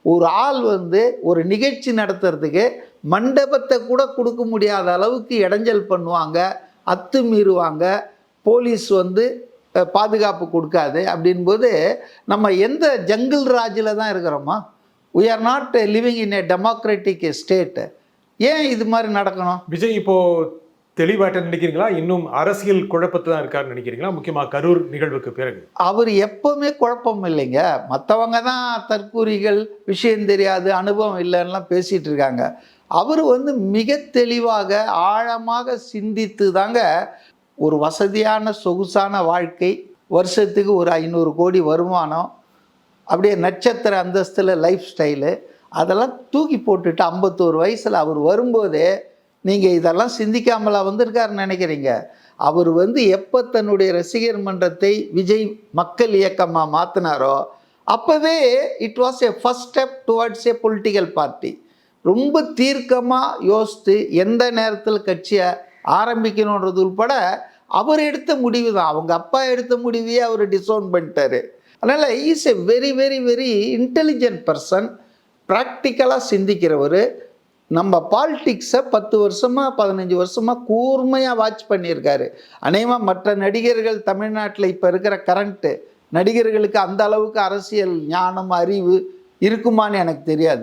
ஒரு ஆள் வந்து ஒரு நிகழ்ச்சி நடத்துறதுக்கு மண்டபத்தை கூட கொடுக்க முடியாத அளவுக்கு இடைஞ்சல் பண்ணுவாங்க, அத்துமீறுவாங்க, போலீஸ் வந்து பாதுகாப்பு கொடுக்காது. அப்படின்போது நம்ம எந்த ஜங்கிள் ராஜில் தான் இருக்கிறோமா? we are not living in a democratic state. ஏன் இது மாதிரி நடக்கணும்? விஜய் இப்போ தெளிவாட்ட நினைக்கிறீங்களா? இன்னும் அரசியல் குழப்பத்தை தான் இருக்காருன்னு நினைக்கிறீங்களா? முக்கியமாக கரூர் நிகழ்வுக்கு பிறகு அவர் எப்பவுமே குழப்பம் இல்லைங்க. மற்றவங்க தான் தற்கூறிகள், விஷயம் தெரியாது, அனுபவம் இல்லைன்னெலாம் பேசிகிட்டு இருக்காங்க. அவர் வந்து மிக தெளிவாக ஆழமாக சிந்தித்து தாங்க ஒரு வசதியான சொகுசான வாழ்க்கை, வருஷத்துக்கு ஒரு 500 கோடி வருமானம், அப்படியே நட்சத்திர அந்தஸ்தில் லைஃப் ஸ்டைலு, அதெல்லாம் தூக்கி போட்டுட்டு 51 வயசில் அவர் வரும்போதே நீங்கள் இதெல்லாம் சிந்திக்காமலா வந்திருக்காருன்னு நினைக்கிறீங்க? அவர் வந்து எப்போ தன்னுடைய ரசிகர் மன்றத்தை விஜய் மக்கள் இயக்கமாக மாற்றினாரோ அப்போவே it was a first step towards A political party. ரொம்ப தீர்க்கமாக யோசித்து எந்த நேரத்தில் கட்சியை ஆரம்பிக்கணுன்றது உள்பட அவர் எடுத்த முடிவு தான். அவங்க அப்பா எடுத்த முடிவையே அவர் டிசோன் பண்ணிட்டாரு. அதனால் is a very very very intelligent person, ப்ராக்டிக்கலாக சிந்திக்கிறவர். நம்ம பாலிட்டிக்ஸை 10 வருஷமாக 15 வருஷமாக கூர்மையாக வாட்ச் பண்ணியிருக்காரு. அநேகமாக மற்ற நடிகர்கள் தமிழ்நாட்டில் இப்போ இருக்கிற கரண்ட்டு நடிகர்களுக்கு அந்த அளவுக்கு அரசியல் ஞானம் அறிவு இருக்குமான்னு எனக்கு தெரியாது.